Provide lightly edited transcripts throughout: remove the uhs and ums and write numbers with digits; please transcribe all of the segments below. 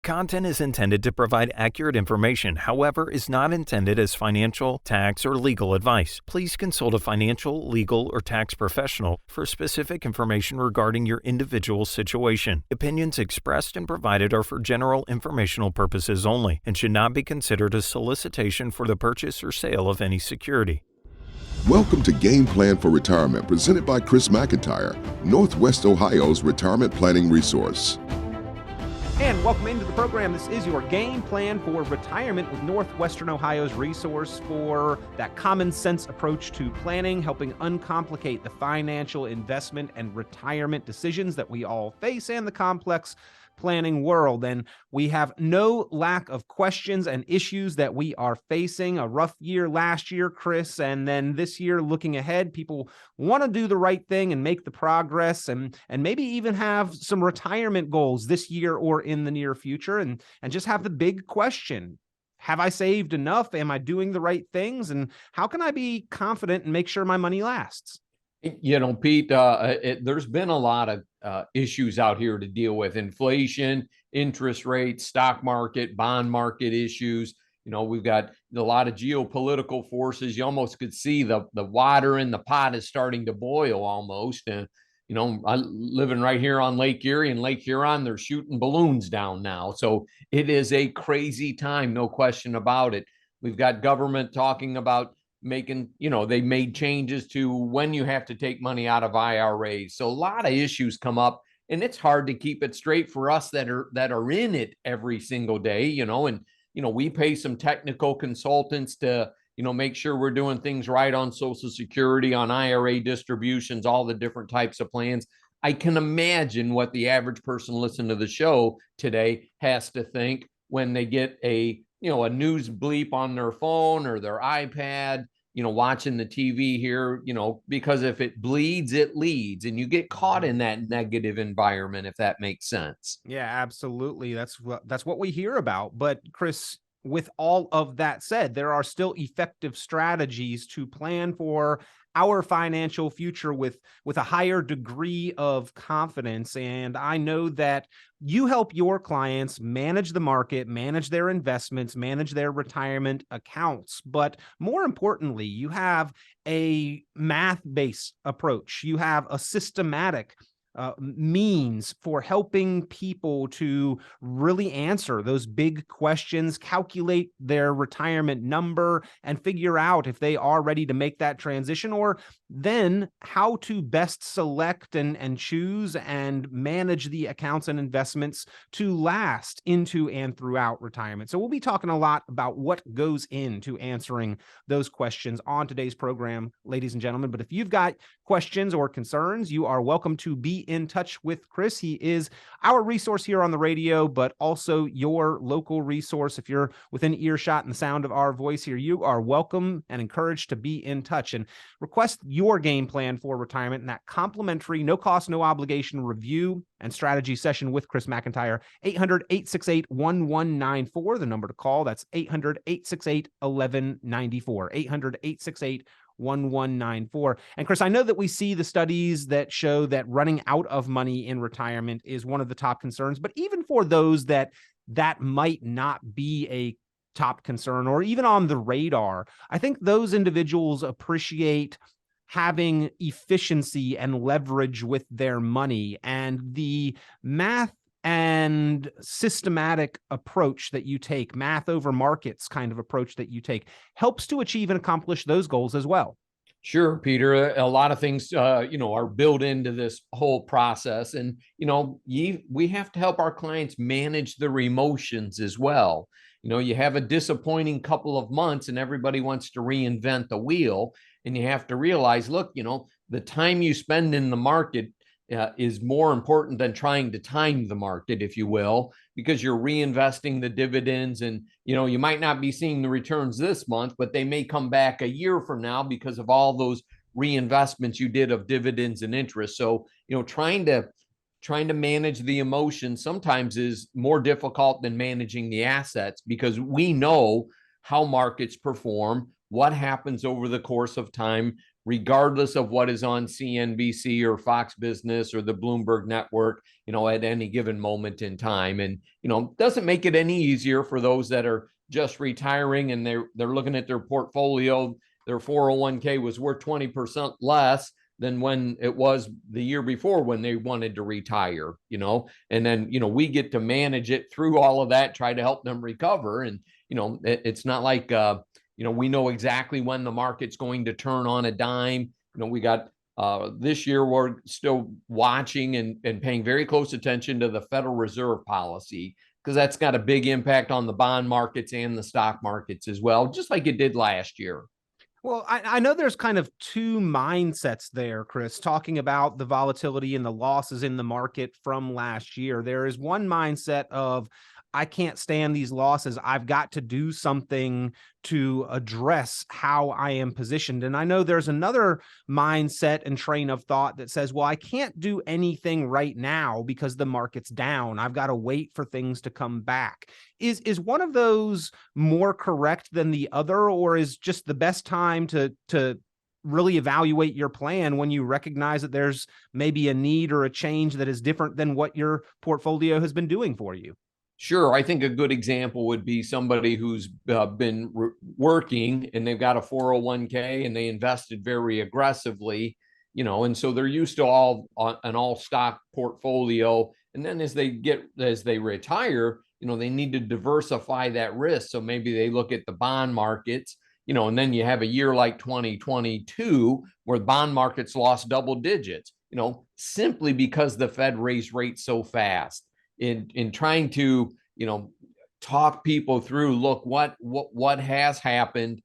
Content is intended to provide accurate information, however, is not intended as financial, tax, or legal advice. Please consult a financial, legal, or tax professional for specific information regarding your individual situation. Opinions expressed and provided are for general informational purposes only and should not be considered a solicitation for the purchase or sale of any security. Welcome to Game Plan for Retirement, presented by Chris McIntire, Northwest Ohio's retirement planning resource. And welcome into the program. This is your Game Plan for Retirement with Northwestern Ohio's resource for that common sense approach to planning, helping uncomplicate the financial investment and retirement decisions that we all face and the complex planning world. And we have no lack of questions and issues that we are facing. A rough year last year, Chris, and then this year looking ahead, people want to do the right thing and make the progress and maybe even have some retirement goals this year or in the near future and just have the big question. Have I saved enough? Am I doing the right things? And how can I be confident and make sure my money lasts? You know, Pete, there's been a lot of issues out here to deal with: inflation, interest rates, stock market, bond market issues. You know, we've got a lot of geopolitical forces. You almost could see the water in the pot is starting to boil almost. And, you know, I'm living right here on Lake Erie, and Lake Huron, they're shooting balloons down now. So it is a crazy time, no question about it. We've got government talking about making, you know, they made changes to when you have to take money out of IRAs. So a lot of issues come up, and it's hard to keep it straight for us that are in it every single day, you know, and, you know, we pay some technical consultants to, you know, make sure we're doing things right on Social Security, on IRA distributions, all the different types of plans. I can imagine what the average person listening to the show today has to think when they get a news bleep on their phone or their iPad, you know, watching the TV here, you know, because if it bleeds, it leads, and you get caught in that negative environment, if that makes sense. Yeah, absolutely. That's what we hear about. But Chris, with all of that said, there are still effective strategies to plan for our financial future with a higher degree of confidence. And I know that you help your clients manage the market, manage their investments, manage their retirement accounts. But more importantly, you have a math-based approach. You have a systematic means for helping people to really answer those big questions, calculate their retirement number, and figure out if they are ready to make that transition, or then how to best select and choose and manage the accounts and investments to last into and throughout retirement. So we'll be talking a lot about what goes into answering those questions on today's program, ladies and gentlemen. But if you've got questions or concerns, you are welcome to be in touch with Chris. He is our resource here on the radio, but also your local resource. If you're within earshot and the sound of our voice here, you are welcome and encouraged to be in touch and request your game plan for retirement and that complimentary, no cost, no obligation review and strategy session with Chris McIntire. 800-868-1194, the number to call. That's 800-868-1194. 800-868-1194. And Chris, I know that we see the studies that show that running out of money in retirement is one of the top concerns, but even for those that might not be a top concern or even on the radar, I think those individuals appreciate having efficiency and leverage with their money, and the math and systematic approach that you take, math over markets kind of approach that you take, helps to achieve and accomplish those goals as well. Sure, Peter. A lot of things, are built into this whole process. And, we have to help our clients manage their emotions as well. You know, you have a disappointing couple of months and everybody wants to reinvent the wheel. And you have to realize, look, the time you spend in the market is more important than trying to time the market, if you will, because you're reinvesting the dividends and, you might not be seeing the returns this month, but they may come back a year from now because of all those reinvestments you did of dividends and interest. So, trying to manage the emotions sometimes is more difficult than managing the assets because we know how markets perform. what happens over the course of time, regardless of what is on CNBC or Fox Business or the Bloomberg Network, at any given moment in time. And, doesn't make it any easier for those that are just retiring and they're looking at their portfolio. Their 401k was worth 20% less than when it was the year before when they wanted to retire, and then, we get to manage it through all of that, try to help them recover. And, it's not like, we know exactly when the market's going to turn on a dime. We got this year, we're still watching and paying very close attention to the Federal Reserve policy, because that's got a big impact on the bond markets and the stock markets as well, just like it did last year. Well, I know there's kind of two mindsets there, Chris, talking about the volatility and the losses in the market from last year. There is one mindset of, I can't stand these losses. I've got to do something to address how I am positioned. And I know there's another mindset and train of thought that says, well, I can't do anything right now because the market's down. I've got to wait for things to come back. Is one of those more correct than the other, or is just the best time to really evaluate your plan when you recognize that there's maybe a need or a change that is different than what your portfolio has been doing for you? Sure. I think a good example would be somebody who's been working and they've got a 401k and they invested very aggressively, and so they're used to an all stock portfolio. And then as they retire, they need to diversify that risk. So maybe they look at the bond markets, and then you have a year like 2022 where bond markets lost double digits, simply because the Fed raised rates so fast. In trying to, talk people through, look, what has happened.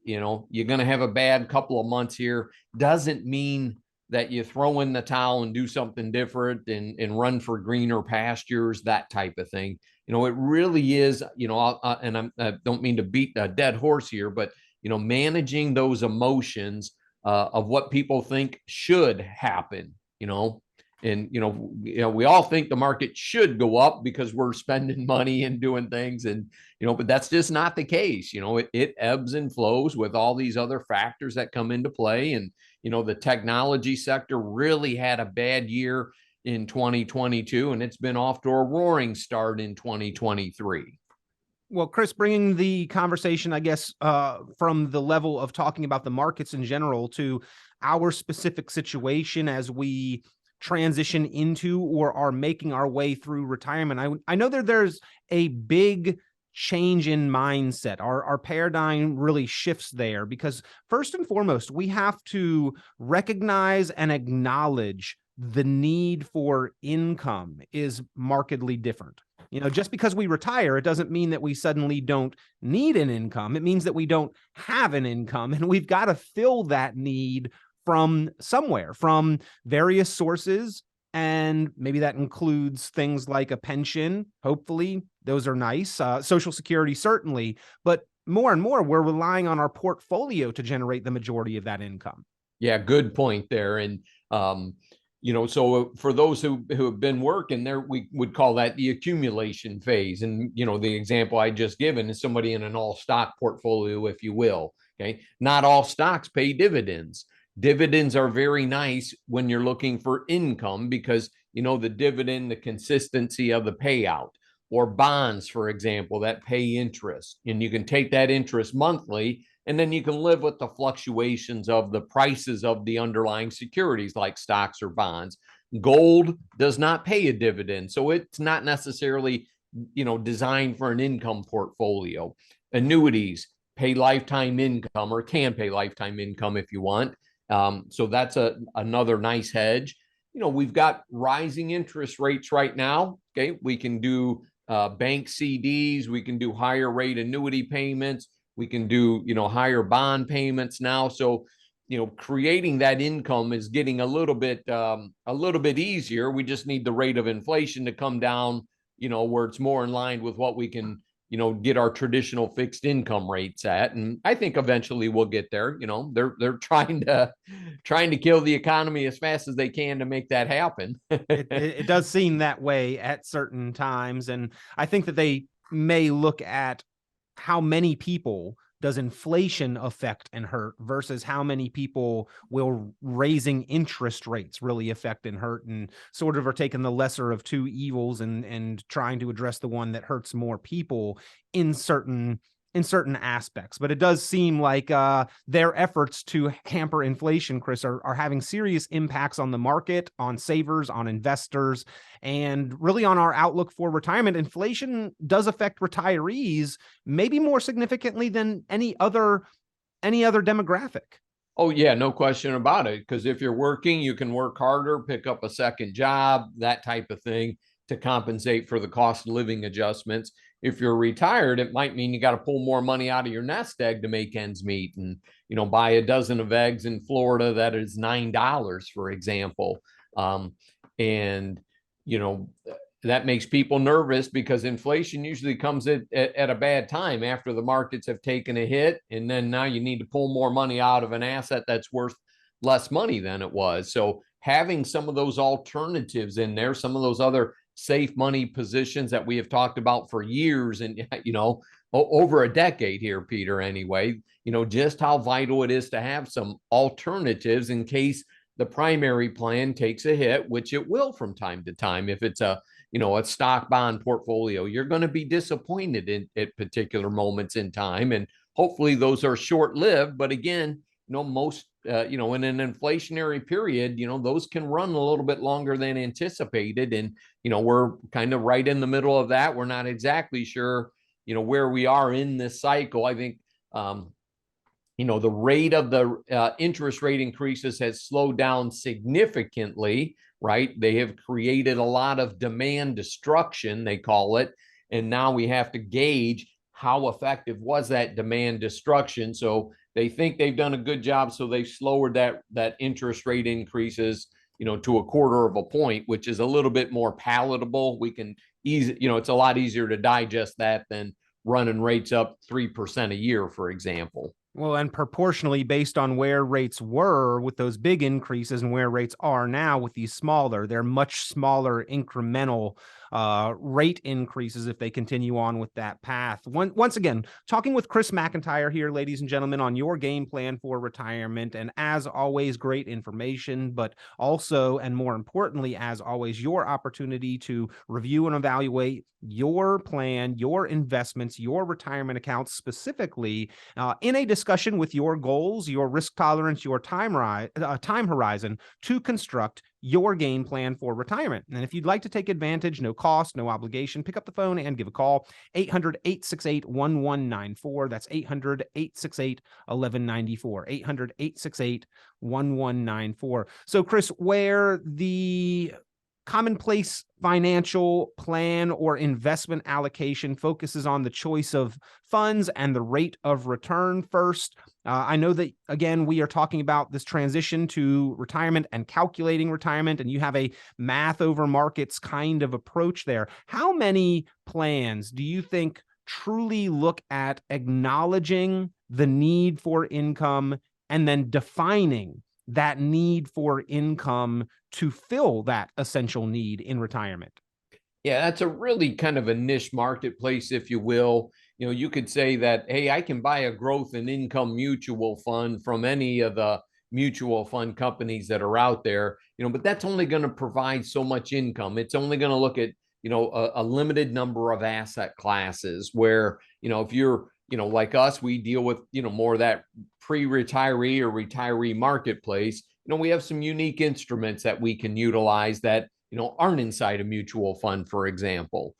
You're going to have a bad couple of months here. Doesn't mean that you throw in the towel and do something different and run for greener pastures, that type of thing. It really is, and I don't mean to beat a dead horse here, but, managing those emotions of what people think should happen, And, we all think the market should go up because we're spending money and doing things. And, but that's just not the case. It ebbs and flows with all these other factors that come into play. And, the technology sector really had a bad year in 2022, and it's been off to a roaring start in 2023. Well, Chris, bringing the conversation, I guess, from the level of talking about the markets in general to our specific situation as we transition into or are making our way through retirement. I know that there's a big change in mindset. Our paradigm really shifts there because first and foremost, we have to recognize and acknowledge the need for income is markedly different. Just because we retire, it doesn't mean that we suddenly don't need an income. It means that we don't have an income, and we've got to fill that need from somewhere, from various sources. And maybe that includes things like a pension. Hopefully those are nice. Social Security, certainly. But more and more, we're relying on our portfolio to generate the majority of that income. Yeah, good point there. And, so for those who have been working there, we would call that the accumulation phase. And, the example I just given is somebody in an all stock portfolio, if you will. Okay. Not all stocks pay dividends. Dividends are very nice when you're looking for income because, the dividend, the consistency of the payout, or bonds, for example, that pay interest. And you can take that interest monthly, and then you can live with the fluctuations of the prices of the underlying securities like stocks or bonds. Gold does not pay a dividend, so it's not necessarily, designed for an income portfolio. Annuities pay lifetime income, or can pay lifetime income if you want. So that's another nice hedge. We've got rising interest rates right now. Okay. We can do bank CDs. We can do higher rate annuity payments. We can do, higher bond payments now. So, creating that income is getting a little bit easier. We just need the rate of inflation to come down, where it's more in line with what we can, get our traditional fixed income rates at. And I think eventually we'll get there. They're trying to kill the economy as fast as they can to make that happen. It does seem that way at certain times. And I think that they may look at how many people does inflation affect and hurt versus how many people will raising interest rates really affect and hurt, and sort of are taking the lesser of two evils and trying to address the one that hurts more people in certain aspects. But it does seem like their efforts to hamper inflation, Chris, are having serious impacts on the market, on savers, on investors, and really on our outlook for retirement. Inflation does affect retirees maybe more significantly than any other demographic. Oh yeah, no question about it. Because if you're working, you can work harder, pick up a second job, that type of thing, to compensate for the cost of living adjustments. If you're retired, it might mean you got to pull more money out of your nest egg to make ends meet, and buy a dozen of eggs in Florida that is $9, for example. And that makes people nervous because inflation usually comes at a bad time after the markets have taken a hit, and then now you need to pull more money out of an asset that's worth less money than it was. So having some of those alternatives in there, some of those other safe money positions that we have talked about for years and over a decade here, Peter, anyway, just how vital it is to have some alternatives in case the primary plan takes a hit, which it will from time to time. If it's a stock bond portfolio, you're going to be disappointed at particular moments in time, and hopefully those are short-lived. But again, most in an inflationary period, those can run a little bit longer than anticipated, and we're kind of right in the middle of that. We're not exactly sure where we are in this cycle. I think the rate of the interest rate increases has slowed down significantly, right? They have created a lot of demand destruction, they call it. And now we have to gauge how effective was that demand destruction. So they think they've done a good job. So they've lowered that interest rate increases, to a quarter of a point, which is a little bit more palatable. We can it's a lot easier to digest that than running rates up 3% a year, for example. Well, and proportionally based on where rates were with those big increases and where rates are now with these they're much smaller incremental rate increases if they continue on with that path. Once again, talking with Chris McIntire here, ladies and gentlemen, on your game plan for retirement. And as always, great information, but also, and more importantly, as always, your opportunity to review and evaluate your plan, your investments, your retirement accounts specifically in a discussion with your goals, your risk tolerance, your time horizon to construct your game plan for retirement. And if you'd like to take advantage, no cost, no obligation, pick up the phone and give a call, 800-868-1194. That's 800-868-1194, 800-868-1194. So Chris, where the commonplace financial plan or investment allocation focuses on the choice of funds and the rate of return first. I know that, again, we are talking about this transition to retirement and calculating retirement, and you have a math over markets kind of approach there. How many plans do you think truly look at acknowledging the need for income and then defining that need for income to fill that essential need in retirement? Yeah, that's a really kind of a niche marketplace, if you will. You could say that, hey, I can buy a growth and income mutual fund from any of the mutual fund companies that are out there, but that's only going to provide so much income. It's only going to look at, a limited number of asset classes where, if you're, like us, we deal with, more of that pre-retiree or retiree marketplace. We have some unique instruments that we can utilize that, aren't inside a mutual fund, for example.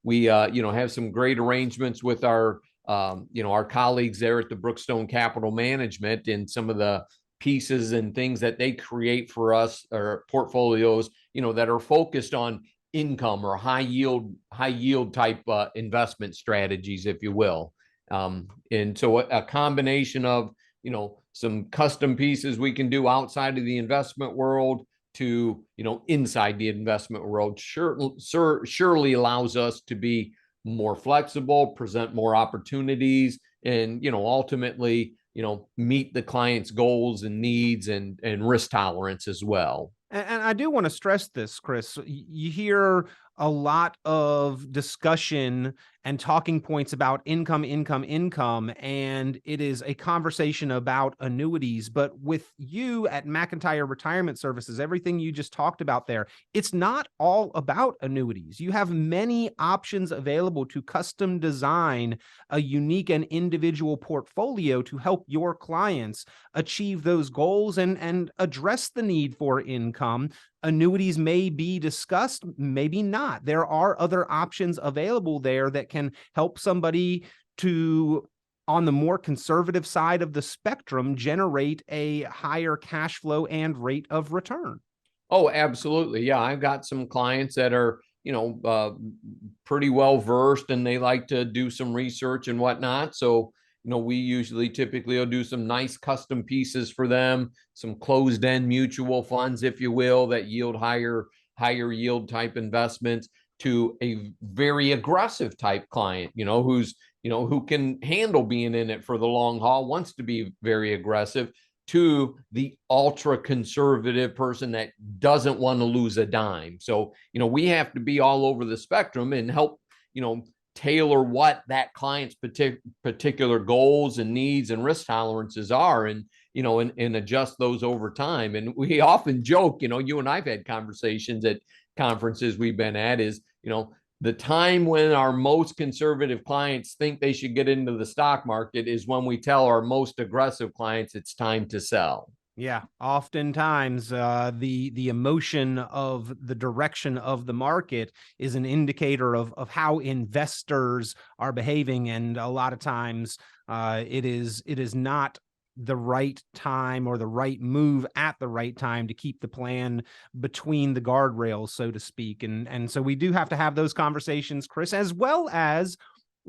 We, have some great arrangements with our colleagues there at the Brookstone Capital Management, and some of the pieces and things that they create for us, or portfolios, that are focused on income or high yield type investment strategies, if you will. And so a combination of, some custom pieces we can do outside of the investment world to, inside the investment world surely allows us to be more flexible, present more opportunities, and, ultimately, meet the client's goals and needs and risk tolerance as well. And I do want to stress this, Chris. You hear a lot of discussion and talking points about income, and it is a conversation about annuities. But with you at McIntire Retirement Services, everything you just talked about there, it's not all about annuities. You have many options available to custom design a unique and individual portfolio to help your clients achieve those goals and address the need for income. Annuities may be discussed, maybe not. There are other options available there that can help somebody to, on the more conservative side of the spectrum, generate a higher cash flow and rate of return. Oh, absolutely. Yeah, I've got some clients that are, pretty well versed, and they like to do some research and whatnot. So, we typically will do some nice custom pieces for them, some closed-end mutual funds, if you will, that yield higher yield type investments, to a very aggressive type client, who can handle being in it for the long haul, wants to be very aggressive, to the ultra conservative person that doesn't want to lose a dime. So, we have to be all over the spectrum and help, tailor what that client's particular goals and needs and risk tolerances are, and adjust those over time. And we often joke, you and I've had conversations at conferences we've been at, is, the time when our most conservative clients think they should get into the stock market is when we tell our most aggressive clients it's time to sell. Yeah, oftentimes the emotion of the direction of the market is an indicator of how investors are behaving, and a lot of times it is not the right time or the right move at the right time to keep the plan between the guardrails, so to speak. And so we do have to have those conversations, Chris, as well as,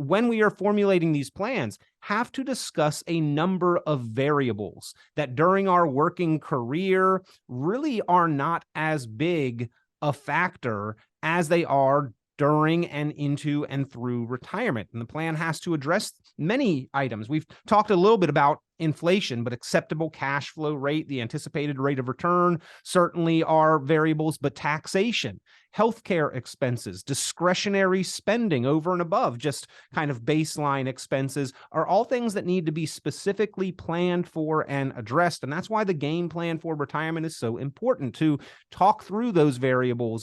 when we are formulating these plans, have to discuss a number of variables that during our working career really are not as big a factor as they are during and into and through retirement. And the plan has to address many items. We've talked a little bit about inflation, but acceptable cash flow rate, the anticipated rate of return, certainly are variables, but taxation, healthcare expenses, discretionary spending over and above just kind of baseline expenses are all things that need to be specifically planned for and addressed. And that's why the game plan for retirement is so important, to talk through those variables,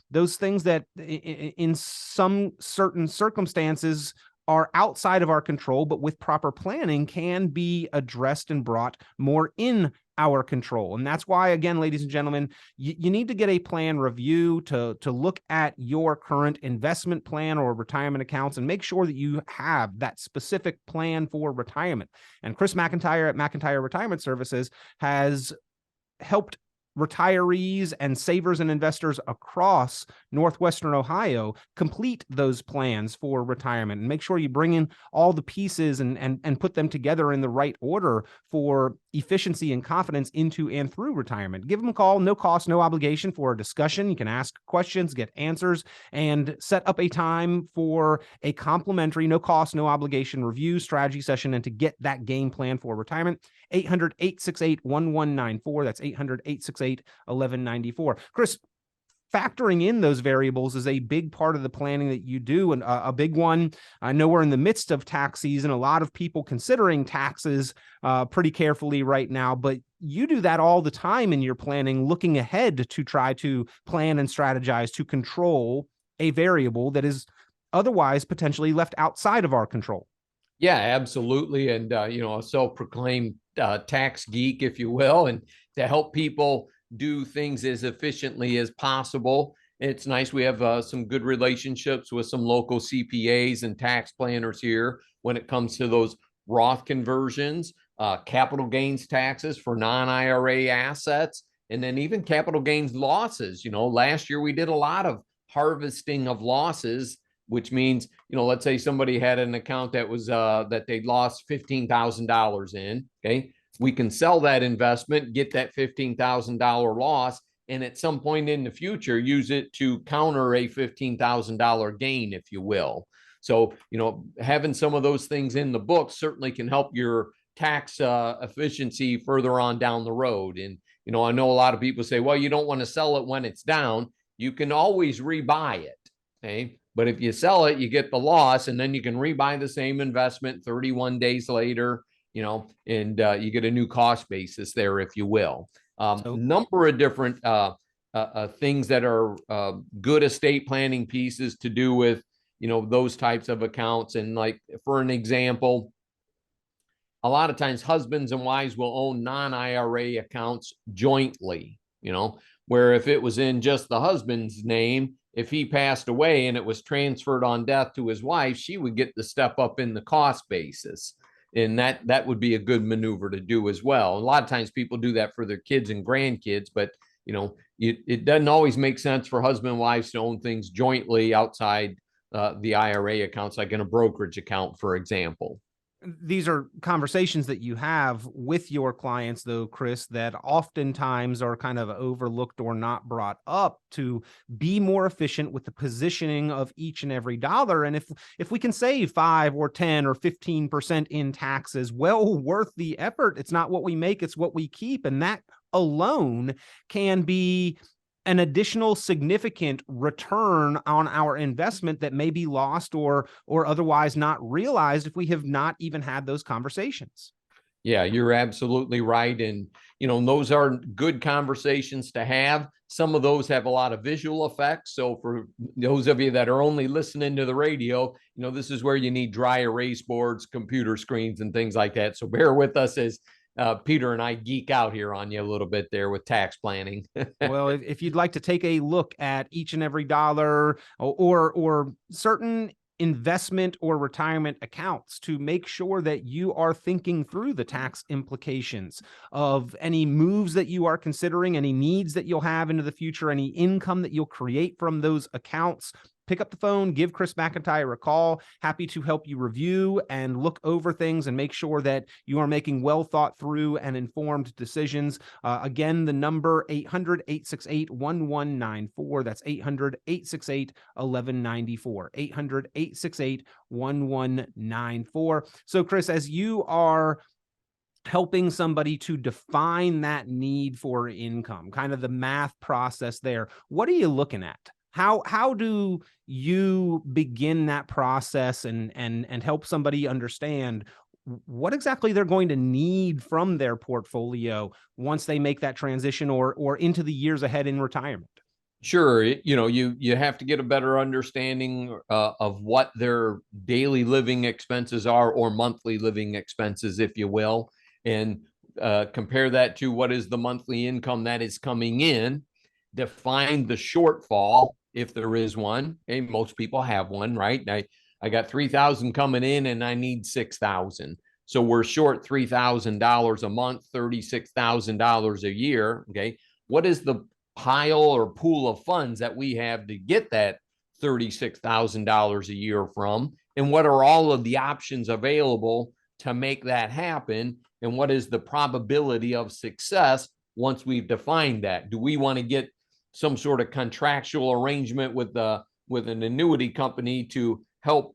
those things that in some certain circumstances are outside of our control, but with proper planning can be addressed and brought more in our control. And that's why, again, ladies and gentlemen, you need to get a plan review to look at your current investment plan or retirement accounts and make sure that you have that specific plan for retirement. And Chris McIntire at McIntire Retirement Services has helped retirees and savers and investors across Northwestern Ohio complete those plans for retirement, and make sure you bring in all the pieces and put them together in the right order for efficiency and confidence into and through retirement. Give them a call, no cost, no obligation, for a discussion. You can ask questions, get answers, and set up a time for a complimentary, no cost, no obligation review strategy session, and to get that game plan for retirement. 800-868-1194. That's 800-868-1194. Chris, factoring in those variables is a big part of the planning that you do, and a big one. I know we're in the midst of tax season, a lot of people considering taxes pretty carefully right now, but you do that all the time in your planning, looking ahead to try to plan and strategize to control a variable that is otherwise potentially left outside of our control. Yeah, absolutely. And, a self-proclaimed tax geek, if you will, and to help people do things as efficiently as possible. It's nice. We have some good relationships with some local CPAs and tax planners here when it comes to those Roth conversions, capital gains taxes for non-IRA assets, and then even capital gains losses. Last year we did a lot of harvesting of losses, which means, let's say somebody had an account that was that they lost $15,000 in. Okay, we can sell that investment, get that $15,000 loss, and at some point in the future use it to counter a $15,000 gain, if you will. So, having some of those things in the book certainly can help your tax efficiency further on down the road. And, I know a lot of people say, well, you don't want to sell it when it's down. You can always rebuy it. Okay. But if you sell it, you get the loss, and then you can rebuy the same investment 31 days later, and you get a new cost basis there, if you will. Number of different things that are good estate planning pieces to do with, those types of accounts. And like, for an example, a lot of times husbands and wives will own non-IRA accounts jointly, where if it was in just the husband's name, if he passed away and it was transferred on death to his wife, she would get the step up in the cost basis. And that would be a good maneuver to do as well. A lot of times people do that for their kids and grandkids, but it doesn't always make sense for husband and wives to own things jointly outside the IRA accounts, like in a brokerage account, for example. These are conversations that you have with your clients, though, Chris, that oftentimes are kind of overlooked or not brought up to be more efficient with the positioning of each and every dollar. And if we can save 5 or 10 or 15% in taxes, well worth the effort. It's not what we make, it's what we keep. And that alone can be an additional significant return on our investment that may be lost or otherwise not realized if we have not even had those conversations. Yeah, you're absolutely right. And, those are good conversations to have. Some of those have a lot of visual effects. So for those of you that are only listening to the radio, this is where you need dry erase boards, computer screens, and things like that. So bear with us as Peter and I geek out here on you a little bit there with tax planning. Well, if you'd like to take a look at each and every dollar or certain investment or retirement accounts to make sure that you are thinking through the tax implications of any moves that you are considering, any needs that you'll have into the future, any income that you'll create from those accounts, pick up the phone, give Chris McIntire a call. Happy to help you review and look over things and make sure that you are making well thought through and informed decisions. Again, the number 800-868-1194. That's 800-868-1194. 800-868-1194. So Chris, as you are helping somebody to define that need for income, kind of the math process there, what are you looking at? How do you begin that process and help somebody understand what exactly they're going to need from their portfolio once they make that transition or into the years ahead in retirement? Sure. You have to get a better understanding of what their daily living expenses are, or monthly living expenses, if you will, and compare that to what is the monthly income that is coming in. Define the shortfall, if there is one. Okay, most people have one, right? I got $3,000 coming in and I need $6,000. So we're short $3,000 a month, $36,000 a year. Okay, what is the pile or pool of funds that we have to get that $36,000 a year from? And what are all of the options available to make that happen? And what is the probability of success once we've defined that? Do we want to get some sort of contractual arrangement with an annuity company to help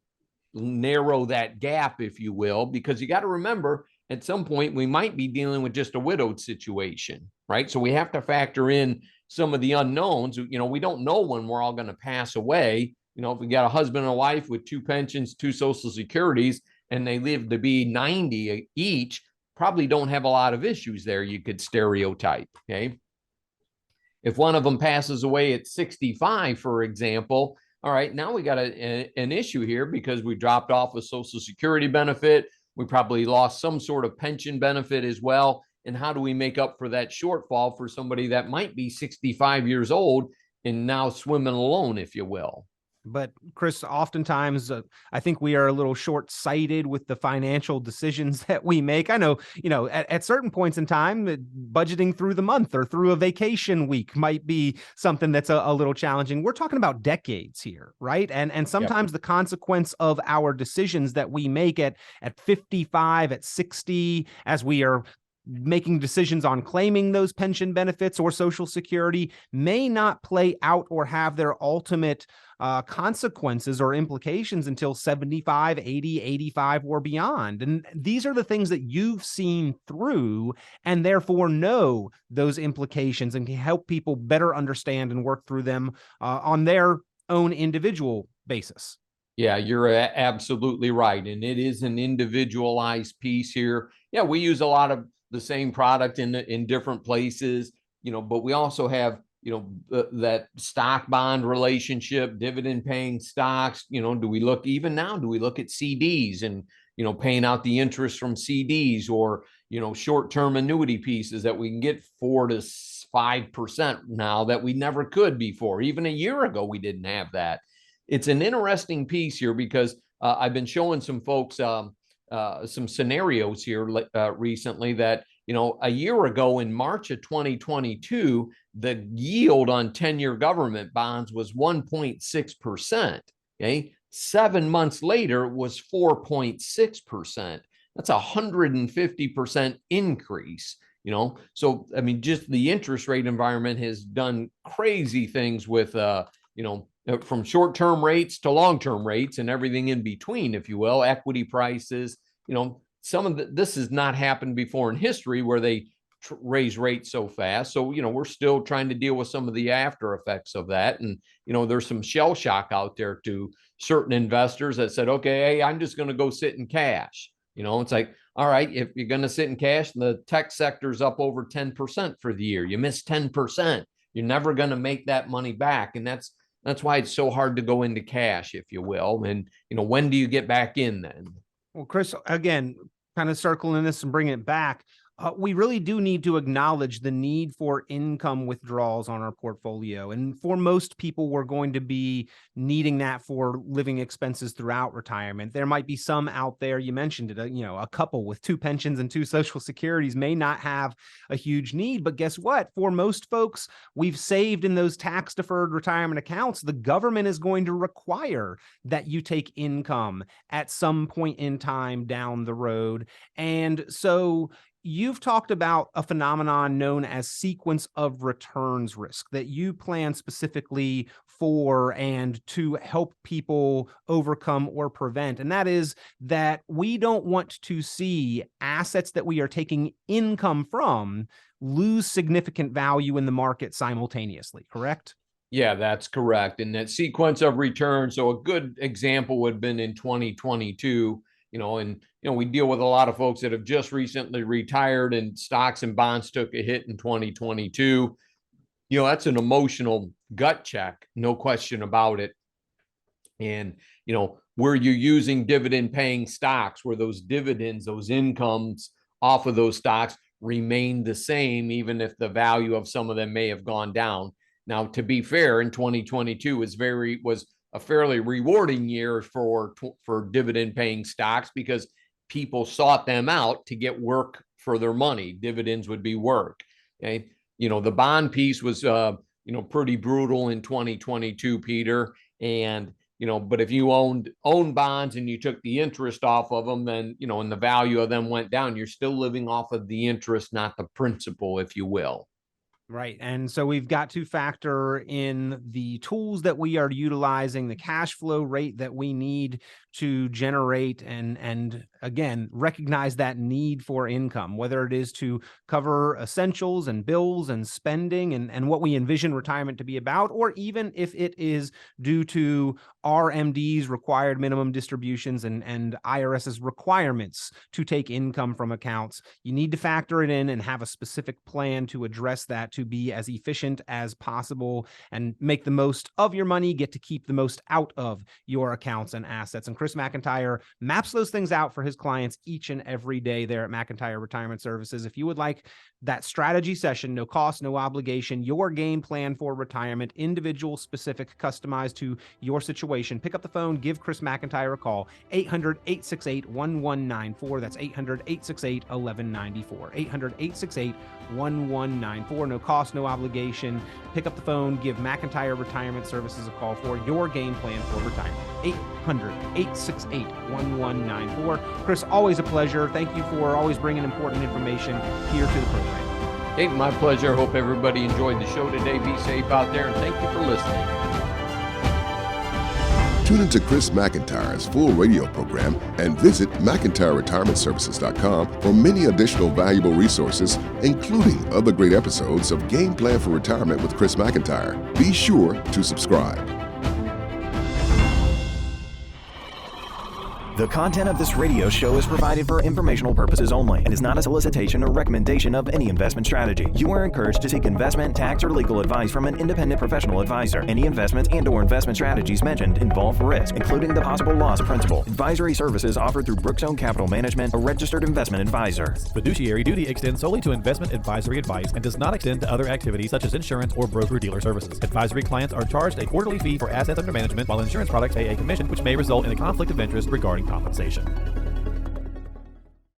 narrow that gap, if you will? Because you got to remember, at some point we might be dealing with just a widowed situation, right? So we have to factor in some of the unknowns. We don't know when we're all going to pass away. If we got a husband and a wife with 2 pensions, 2 Social Securities, and they live to be 90 each, probably don't have a lot of issues there, you could stereotype. Okay, if one of them passes away at 65, for example, all right, now we got an issue here because we dropped off a Social Security benefit. We probably lost some sort of pension benefit as well. And how do we make up for that shortfall for somebody that might be 65 years old and now swimming alone, if you will? But Chris, oftentimes I think we are a little short-sighted with the financial decisions that we make. I know, at certain points in time, budgeting through the month or through a vacation week might be something that's a little challenging. We're talking about decades here, right? And sometimes the consequence of our decisions that we make at 55, at 60, as we are making decisions on claiming those pension benefits or Social Security, may not play out or have their ultimate consequences or implications until 75, 80, 85 or beyond. And these are the things that you've seen through and therefore know those implications and can help people better understand and work through them on their own individual basis. Yeah, you're absolutely right. And it is an individualized piece here. Yeah, we use a lot of the same product in different places, but we also have, that stock bond relationship, dividend paying stocks. Do we look at CDs and, paying out the interest from CDs, or, short-term annuity pieces that we can get 4 to 5% now that we never could before. Even a year ago, we didn't have that. It's an interesting piece here because I've been showing some folks some scenarios here recently that, a year ago in March of 2022, the yield on 10-year government bonds was 1.6%. Okay. 7 months later, it was 4.6%. That's 150% increase. So, I mean, just the interest rate environment has done crazy things with, from short-term rates to long-term rates and everything in between, if you will, equity prices. This has not happened before in history where they raise rates so fast. So, we're still trying to deal with some of the after effects of that. And, there's some shell shock out there to certain investors that said, okay, hey, I'm just going to go sit in cash. It's like, all right, if you're going to sit in cash, the tech sector's up over 10% for the year. You miss 10%. You're never going to make that money back. And that's why it's so hard to go into cash, if you will. And, when do you get back in then? Well, Chris, again, kind of circling this and bringing it back, we really do need to acknowledge the need for income withdrawals on our portfolio. And for most people, we're going to be needing that for living expenses throughout retirement. There might be some out there, you mentioned it, a couple with 2 pensions and 2 Social Securities may not have a huge need. But guess what? For most folks, we've saved in those tax-deferred retirement accounts. The government is going to require that you take income at some point in time down the road. And so you've talked about a phenomenon known as sequence of returns risk that you plan specifically for and to help people overcome or prevent. And that is that we don't want to see assets that we are taking income from lose significant value in the market simultaneously, correct? Yeah, that's correct. And that sequence of returns. So a good example would have been in 2022. We deal with a lot of folks that have just recently retired and stocks and bonds took a hit in 2022. That's an emotional gut check, no question about it. And, were you using dividend paying stocks where those dividends, those incomes off of those stocks remained the same, even if the value of some of them may have gone down? Now, to be fair, in 2022 was a fairly rewarding year for dividend paying stocks because people sought them out to get work for their money. Dividends would be work. Okay. The bond piece was, pretty brutal in 2022, Peter. And, but if you own bonds and you took the interest off of them, then, and the value of them went down, you're still living off of the interest, not the principal, if you will. Right. And so we've got to factor in the tools that we are utilizing, the cash flow rate that we need to generate, and again, recognize that need for income, whether it is to cover essentials and bills and spending and what we envision retirement to be about, or even if it is due to RMD's required minimum distributions and IRS's requirements to take income from accounts. You need to factor it in and have a specific plan to address that, to be as efficient as possible and make the most of your money, get to keep the most out of your accounts and assets. And Chris McIntire maps those things out for his clients each and every day there at McIntire Retirement Services. If you would like that strategy session, no cost, no obligation, your game plan for retirement, individual, specific, customized to your situation, pick up the phone, give Chris McIntire a call, 800-868-1194. That's 800-868-1194. 800-868-1194. No cost, no obligation. Pick up the phone, give McIntire Retirement Services a call for your game plan for retirement. 800-868-1194. Chris, always a pleasure. Thank you for always bringing important information here to the program. Hey, my pleasure. Hope everybody enjoyed the show today. Be safe out there, and thank you for listening. Tune into Chris McIntire's full radio program and visit McIntireRetirementServices.com for many additional valuable resources, including other great episodes of Game Plan for Retirement with Chris McIntire. Be sure to subscribe. The content of this radio show is provided for informational purposes only and is not a solicitation or recommendation of any investment strategy. You are encouraged to seek investment, tax, or legal advice from an independent professional advisor. Any investments and/or investment strategies mentioned involve risk, including the possible loss of principal. Advisory services offered through Brookstone Capital Management, a registered investment advisor. Fiduciary duty extends solely to investment advisory advice and does not extend to other activities such as insurance or broker-dealer services. Advisory clients are charged a quarterly fee for assets under management, while insurance products pay a commission, which may result in a conflict of interest regarding compensation.